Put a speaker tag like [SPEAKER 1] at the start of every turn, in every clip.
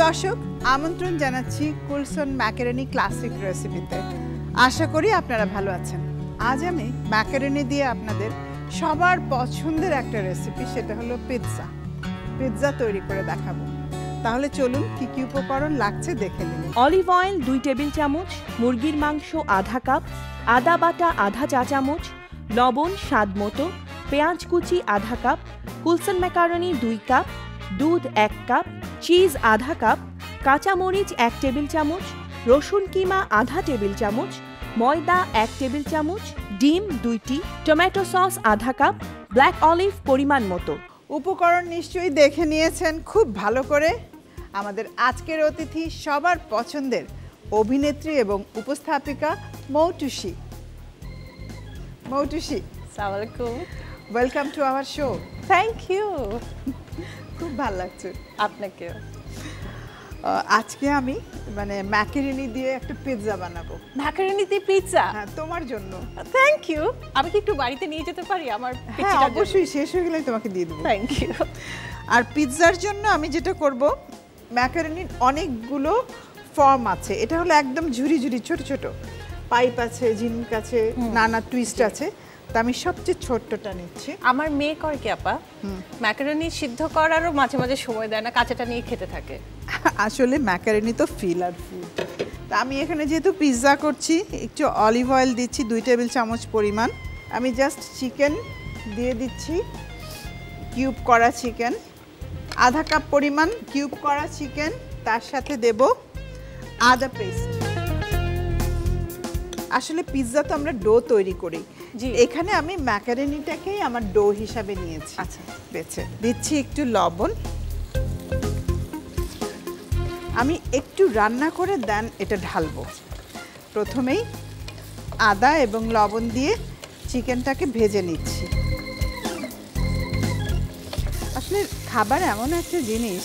[SPEAKER 1] দর্শক, আমন্ত্রণ জানাচ্ছি কুলসন ম্যাকারনি ক্লাসিক রেসিপিতে। আশা করি আপনারা ভালো আছেন। আজ আমি ম্যাকারনি দিয়ে আপনাদের সবার পছন্দের একটা রেসিপি, সেটা হলো পিৎজা তৈরি করে দেখাবো। তাহলে চলুন কি কি উপকরণ লাগছে দেখে নিন।
[SPEAKER 2] অলিভ অয়েল 2 টেবিল চামচ, মুরগির মাংস আধা কাপ, আদা বাটা আধা চা চামচ, লবণ স্বাদ মতো, পেঁয়াজ কুচি আধা কাপ, কুলসন ম্যাকারনি 2 কাপ, দুধ 1 কাপ, চিজ আধা কাপ, কাঁচামরিচ 1 টেবিল চামচ, রসুন কিমা আধা টেবিল চামচ, ময়দা 1 টেবিল চামচ, ডিম 2টি, টমেটো সস আধা কাপ, ব্ল্যাক অলিভ পরিমাণ মতো।
[SPEAKER 1] উপকরণ নিশ্চয়ই দেখে নিয়েছেন খুব ভালো করে। আমাদের আজকের অতিথি সবার পছন্দের অভিনেত্রী এবং উপস্থাপিকা মৌটুসী।
[SPEAKER 3] আসসালামু আলাইকুম।
[SPEAKER 1] Welcome to our show.
[SPEAKER 3] Thank you.
[SPEAKER 1] খুব ভালো লাগছে।
[SPEAKER 3] আপনাকেও।
[SPEAKER 1] আজকে আমি ম্যাকারনি দিয়ে একটা পিৎজা বানাবো।
[SPEAKER 3] ম্যাকারনি দিয়ে পিৎজা?
[SPEAKER 1] হ্যাঁ, তোমার জন্য।
[SPEAKER 3] Thank you. আমি কি একটু বাড়িতে নিয়ে যেতে পারি আমার
[SPEAKER 1] পিৎজাটা? অবশ্যই, শেষ হয়ে গেলে তোমাকে দিয়ে দেবো।
[SPEAKER 3] Thank you.
[SPEAKER 1] আর পিৎজার জন্য আমি যেটা করব, ম্যাকারনির অনেকগুলো ফর্ম আছে। এটা হলো একদম ঝুরি ঝুরি ছোট ছোট পাইপ আছে, ঝিনুক আছে, নানা টুইস্ট আছে। তা আমি সবচেয়ে ছোট্টটা নিচ্ছি।
[SPEAKER 3] আমার মেয়ে করে কি আপা, ম্যাকারনি সিদ্ধ করারও মাঝে মাঝে সময় দেয় না, কাঁচাটা নিয়ে খেতে থাকে।
[SPEAKER 1] আসলে ম্যাকারনি তো ফিলার ফুড। তা আমি এখানে যেহেতু পিৎজা করছি, একটু অলিভ অয়েল দিচ্ছি 2 টেবিল চামচ পরিমাণ। আমি জাস্ট চিকেন দিয়ে দিচ্ছি, কিউব করা চিকেন আধা কাপ পরিমাণ, কিউব করা চিকেন। তার সাথে দেব আদা পেস্ট। আসলে পিৎজা তো আমরা ডো তৈরি করি, এখানে আমি ম্যাকারনিটাকেই আমার ডো হিসাবে নিয়েছি।
[SPEAKER 3] আচ্ছা,
[SPEAKER 1] বেছে দিচ্ছি একটু লবণ। আমি একটু রান্না করে দেন এটা ঢালবো। প্রথমেই আদা এবং লবণ দিয়ে চিকেনটাকে ভেজে নিচ্ছি। আসলে খাবার এমন একটা জিনিস,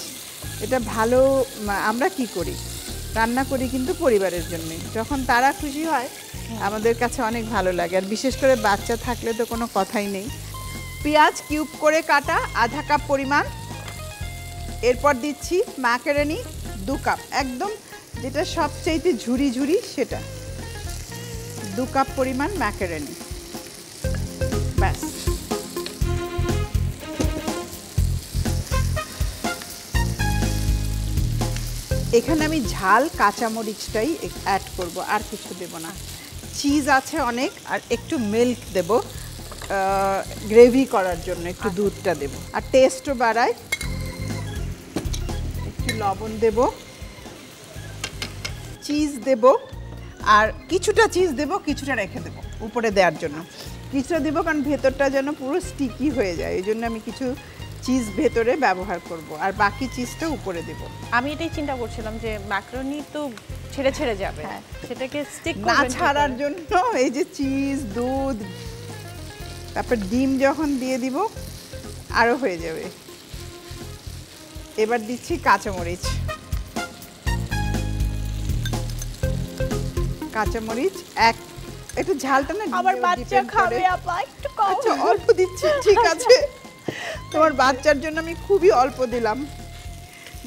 [SPEAKER 1] এটা ভালো। আমরা কি করি, রান্না করি কিন্তু পরিবারের জন্য। যখন তারা খুশি হয় আমাদের কাছে অনেক ভালো লাগে। আর বিশেষ করে বাচ্চা থাকলে তো কোনো কথাই নেই। পেঁয়াজ কিউব করে কাটা আধা কাপ পরিমাণ। এরপর দিচ্ছি ম্যাকারনি 2 কাপ, একদম যেটা সবচাইতে ঝুরি ঝুরি সেটা। 2 কাপ পরিমাণ ম্যাকারনি, ব্যাস। এখানে আমি ঝাল কাঁচামরিচটাই অ্যাড করব, আর কিছু দেব না। চিজ আছে অনেক, আর একটু মিল্ক দেব গ্রেভি করার জন্য, একটু দুধটা দেব, আর টেস্টও বাড়ায়। একটু লবণ দেব, চিজ দেব, আর কিছুটা চিজ দেব, কিছুটা রেখে দেব উপরে দেওয়ার জন্য। কিছুটা দেব কারণ ভেতরটা যেন পুরো স্টিকি হয়ে যায়, এই জন্য আমি কিছু চিজ ভেতরে ব্যবহার করব, আর বাকি চিজটা উপরে দেব।
[SPEAKER 3] আমি এটাই চিন্তা করছিলাম যে ম্যাকারনি তো ছেড়ে ছেড়ে যাবে, সেটাকে স্টিক
[SPEAKER 1] না ছাড়ার জন্য এই যে চিজ, দুধ, তারপর ডিম যখন দিয়ে দিব আরো হয়ে যাবে। এবার দিচ্ছি কাঁচামরিচ। কাঁচামরিচ একটু ঝালটা না
[SPEAKER 3] আমার বাচ্চা খাবে আপা, একটু কম।
[SPEAKER 1] আচ্ছা, অল্প দিচ্ছি, ঠিক আছে। তোমার বাচ্চার জন্য আমি খুবই অল্প দিলাম।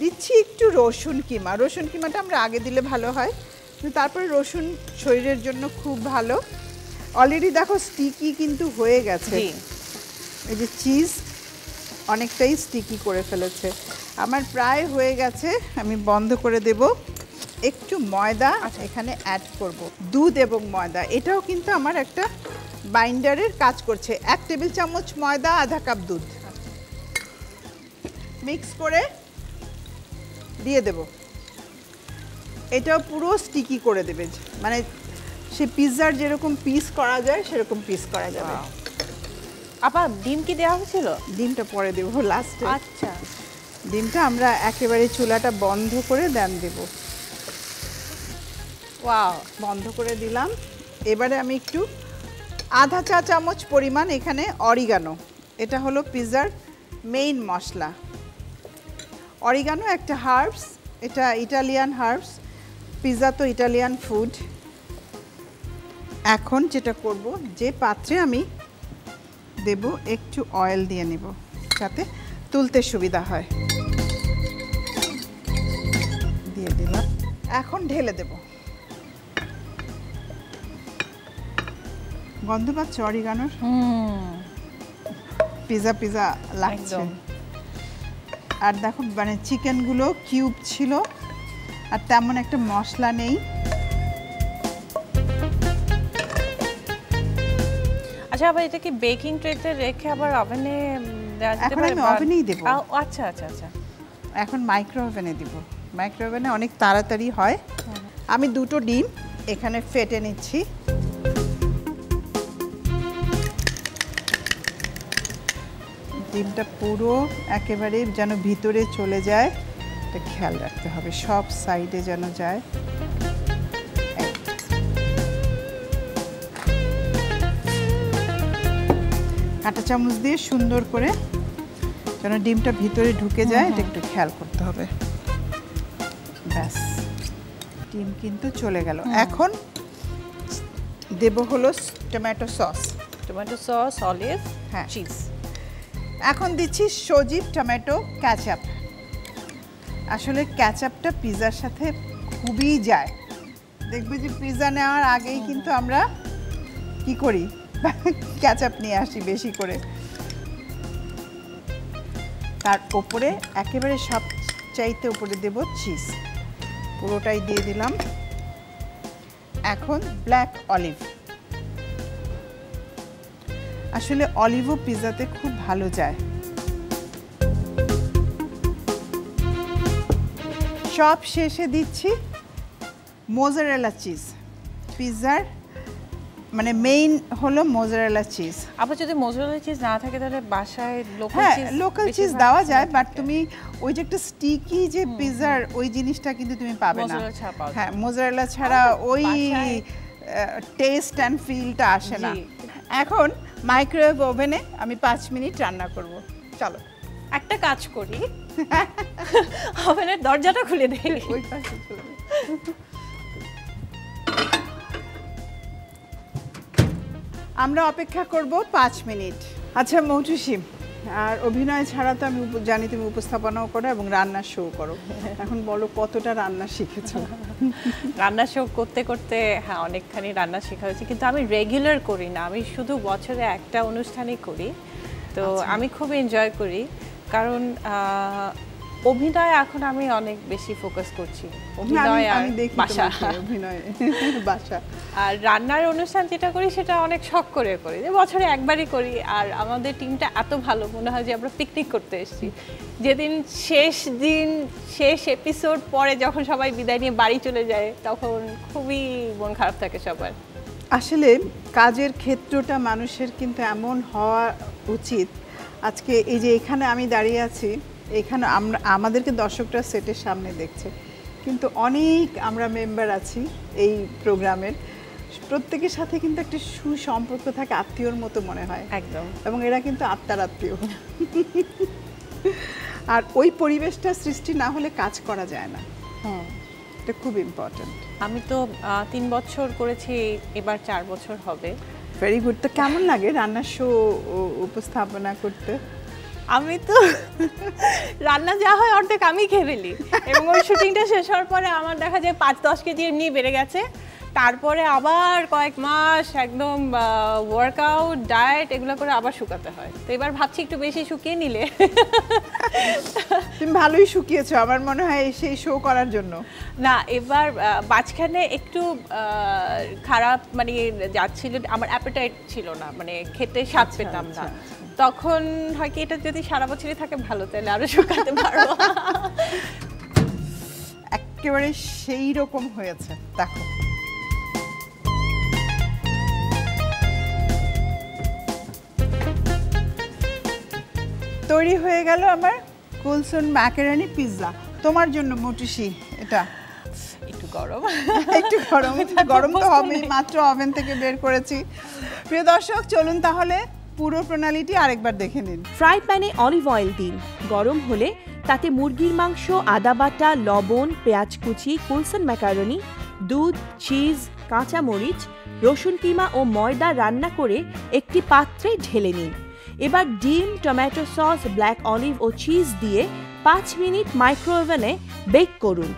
[SPEAKER 1] দিচ্ছি একটু রসুন কিমা। রসুন কিমাটা আমরা আগে দিলে ভালো হয়, কিন্তু তারপরে রসুন শরীরের জন্য খুব ভালো। অলরেডি দেখো স্টিকি কিন্তু হয়ে গেছে। এই যে চিজ অনেকটাই স্টিকি করে ফেলেছে, আমার প্রায় হয়ে গেছে। আমি বন্ধ করে দেব। একটু ময়দা এখানে অ্যাড করব, দুধ এবং ময়দা। এটাও কিন্তু আমার একটা বাইন্ডারের কাজ করছে। 1 টেবিল চামচ ময়দা, আধা কাপ দুধ মিক্স করে দিয়ে দেব। এটাও পুরো স্টিকি করে দেবে, মানে সে পিৎজার যেরকম পিস করা যায় সেরকম পিস করা যাবে।
[SPEAKER 3] আপা ডিম কি দেওয়া হয়েছিল?
[SPEAKER 1] ডিমটা পরে দেব লাস্টে।
[SPEAKER 3] আচ্ছা,
[SPEAKER 1] ডিমটা আমরা একেবারে চুলাটা বন্ধ করে দেন দেব।
[SPEAKER 3] ওয়াও,
[SPEAKER 1] বন্ধ করে দিলাম। এবারে আমি একটু আধা চা চামচ পরিমাণ এখানে অরিগানো, এটা হলো পিৎজার মেইন মশলা। অরিগানো একটা হার্বস, এটা ইটালিয়ান হার্বস, পিৎজা তো ইটালিয়ান ফুড। এখন যেটা করব, যে পাত্রে আমি দেব একটু অয়েল দিয়ে নেব যাতে তুলতে সুবিধা হয়। দিয়ে দিলাম। এখন ঢেলে দেব। গন্ধ পাচ্ছ অরিগানোর? পিজা পিজা লাগছে। আর দেখো মানে চিকেনগুলো কিউব ছিল, আর তেমন একটা মশলা নেই।
[SPEAKER 3] আচ্ছা, আবার এটা কি বেকিং ট্রেতে রেখে আবার ওভেনে দেওয়া যেতে
[SPEAKER 1] এখন
[SPEAKER 3] পারে?
[SPEAKER 1] আমি ওভেনেই দেব।
[SPEAKER 3] আচ্ছা আচ্ছা আচ্ছা।
[SPEAKER 1] এখন মাইক্রো ওভেনে দিব। মাইক্রো ওভেনে অনেক তাড়াতাড়ি হয়। আমি 2টো ডিম এখানে ফেটে নিচ্ছি। ডিমটা পুরো একেবারে যেন ভিতরে চলে যায়, এটা খেয়াল রাখতে হবে, সব সাইডে যেন যায়। কাঁটা চামচ দিয়ে সুন্দর করে যেন ডিমটা ভিতরে ঢুকে যায়, এটা একটু খেয়াল করতে হবে। ব্যাস, ডিম কিন্তু চলে গেল। এখন দেব হলো tomato sauce.
[SPEAKER 3] Tomato sauce, olive,
[SPEAKER 1] হ্যাঁ,
[SPEAKER 3] চিজ।
[SPEAKER 1] এখন দিচ্ছি সজিব টমেটো ক্যাচআপ। আসলে ক্যাচআপটা পিৎজার সাথে খুবই যায়। দেখবে যে পিৎজা নেওয়ার আগেই কিন্তু আমরা কি করি, ক্যাচআপ নিয়ে আসি বেশি করে। তার উপরে একেবারে সব চাইতে উপরে দেব চিজ, পুরোটাই দিয়ে দিলাম। এখন ব্ল্যাক অলিভ। আসলে অলিভও পিৎজাতে খুব ভালো যায়। সব শেষে দিচ্ছি মোজারেলা চিজ। পিৎজার মানে মেইন হলো মোজারেলা চিজ।
[SPEAKER 3] আবার যদি মোজারেলা চিজ না থাকে তাহলে বাসায় লোকাল
[SPEAKER 1] হ্যাঁ,
[SPEAKER 3] চিজ,
[SPEAKER 1] লোকাল চিজ দেওয়া যায়, বাট তুমি ওই যে একটা স্টিকি যে পিৎজার ওই জিনিসটা কিন্তু তুমি পাবে না।
[SPEAKER 3] মোজারেলা ছাড়া পাওয়া যায়।
[SPEAKER 1] হ্যাঁ, মোজারেলা ছাড়া ওই
[SPEAKER 3] বাসায়
[SPEAKER 1] টেস্ট অ্যান্ড ফিলটা আসে না।
[SPEAKER 3] জি।
[SPEAKER 1] এখন মাইক্রোওয়েভ ওভেনে আমি 5 মিনিট রান্না করব। চলো
[SPEAKER 3] একটা কাজ করি, ওভেনের দরজাটা খুলে দেই।
[SPEAKER 1] ওই পাশে চলে যাই। আমরা অপেক্ষা করব 5 মিনিট। আচ্ছা মৌটুসি, আর অভিনয় ছাড়া তো আমি জানি তুমি উপস্থাপনাও করো এবং রান্নার শো করো। এখন বলো কতটা রান্না শিখেছো?
[SPEAKER 3] রান্না শো করতে করতে হ্যাঁ অনেকখানি রান্না শেখা হয়েছে, কিন্তু আমি রেগুলার করি না, আমি শুধু বছরে একটা অনুষ্ঠানই করি। তো আমি খুব এনজয় করি, কারণ অভিনয় এখন আমি অনেক বেশি ফোকাস করছি, অভিনয় আর বাসা।
[SPEAKER 1] অভিনয় বাসা
[SPEAKER 3] আর রান্নার অনুষ্ঠান যেটা করি সেটা অনেক শখ করে করি, বছরে একবারই করি। আর আমাদের টিমটা এত ভালো, মনে হয় যে আমরা পিকনিক করতে এসেছি। যেদিন শেষ এপিসোড পরে যখন সবাই বিদায় নিয়ে বাড়ি চলে যায়, তখন খুবই মন খারাপ থাকে সবার।
[SPEAKER 1] আসলে কাজের ক্ষেত্রটা মানুষের কিন্তু এমন হওয়া উচিত। আজকে এই যে এখানে আমি দাঁড়িয়ে আছি, এখানে আমাদেরকে দর্শকরা সেটের সামনে দেখছে, কিন্তু অনেক আমরা মেম্বার আছি এই প্রোগ্রামের, প্রত্যেকের সাথে কিন্তু একটা সুসম্পর্ক থাকে, আত্মীয়র মতো মনে হয়
[SPEAKER 3] একদম।
[SPEAKER 1] এবং এরা কিন্তু আত্মার আত্মীয়। আর ওই পরিবেশটা সৃষ্টি না হলে কাজ করা যায় না। এটা খুব ইম্পর্ট্যান্ট।
[SPEAKER 3] আমি তো 3 বছর করেছি, এবার 4 বছর হবে।
[SPEAKER 1] Very good. তো কেমন লাগে রান্নার শো উপস্থাপনা করতে?
[SPEAKER 3] আমি তো রান্না যা হয় অর্ধেক আমি খেয়ে ফেলি, এবং ওই শুটিংটা শেষ হওয়ার পরে আমার দেখা যায় 5-10 কেজি এমনি বেড়ে গেছে। তারপরে আবার কয়েক মাস একদম ওয়ার্কআউট, ডায়েট এগুলো করে আবার শুকাতে হয়। তো এবার ভাবছি একটু বেশি শুকিয়ে নিলে।
[SPEAKER 1] তুমি ভালোই শুকিয়েছো আমার মনে হয় সেই শো করার জন্য।
[SPEAKER 3] না, এবার মাঝখানে একটু খারাপ মানে যাচ্ছিল, আমার অ্যাপেটাইট ছিল না, মানে খেতে স্বাদ পেতাম না। তখন হয় কি, এটা যদি সারা বছরই থাকে ভালো, তাহলে আরো শুকাতে পারবো।
[SPEAKER 1] একেবারে সেই রকম হয়েছে দেখো। তৈরি হয়ে গেল আমার কুলসন ম্যাকারনি পিৎজা। তোমার জন্য মৌটুসি, এটা
[SPEAKER 3] একটু গরম,
[SPEAKER 1] একটু গরম। গরম তো হবেই, মাত্র ওভেন থেকে বের করেছি। প্রিয় দর্শক, চলুন তাহলে পুরো প্রণালীটি আরেকবার দেখে নিন।
[SPEAKER 2] ফ্রাই প্যানে অলিভ অয়েল দিন। গরম হলে তাতে মুরগির মাংস, আদা বাটা, লবণ, পেঁয়াজ কুচি, কুলসন ম্যাকারনি, দুধ, চিজ, কাঁচামরিচ, রসুন কিমা ও ময়দা রান্না করে একটি পাত্রে ঢেলে নিন। এবার ডিম, টমেটো সস, ব্ল্যাক অলিভ ও চিজ দিয়ে 5 মিনিট মাইক্রোওভেনে বেক করুন।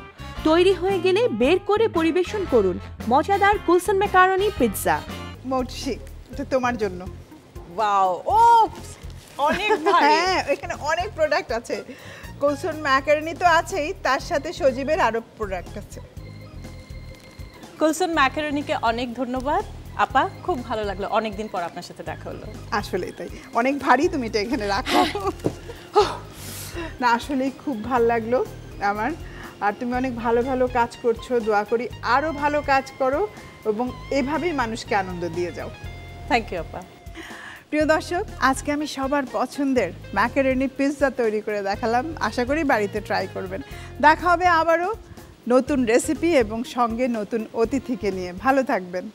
[SPEAKER 2] তৈরি হয়ে গেলে বের করে পরিবেশন করুন মজাদার কুলসন ম্যাকারনি পিৎজা।
[SPEAKER 1] মৌটুসি, এটা তোমার জন্য।
[SPEAKER 3] ওয়াও, ও অনেক ভারী।
[SPEAKER 1] হ্যাঁ, এখানে অনেক প্রোডাক্ট আছে। কুলসন ম্যাকারনি তো আছেই, তার সাথে সজীবের আরো প্রোডাক্ট আছে।
[SPEAKER 3] কুলসন ম্যাকারনিকে অনেক ধন্যবাদ আপা, খুব ভালো লাগলো, অনেকদিন পর আপনার সাথে দেখা হলো।
[SPEAKER 1] আসলেই তাই, অনেক ভারী, তুমি এটা এখানে রাখো। না আসলেই খুব ভালো লাগলো আমার। আর তুমি অনেক ভালো ভালো কাজ করছো, দোয়া করি আরো ভালো কাজ করো এবং এভাবেই মানুষকে আনন্দ দিয়ে যাও।
[SPEAKER 3] থ্যাংক ইউ আপা।
[SPEAKER 1] প্রিয় দর্শক, আজকে আমি সবার পছন্দের ম্যাকারনি পিৎজা তৈরি করে দেখালাম। আশা করি বাড়িতে ট্রাই করবেন। দেখা হবে আবারও নতুন রেসিপি এবং সঙ্গে নতুন অতিথিকে নিয়ে। ভালো থাকবেন।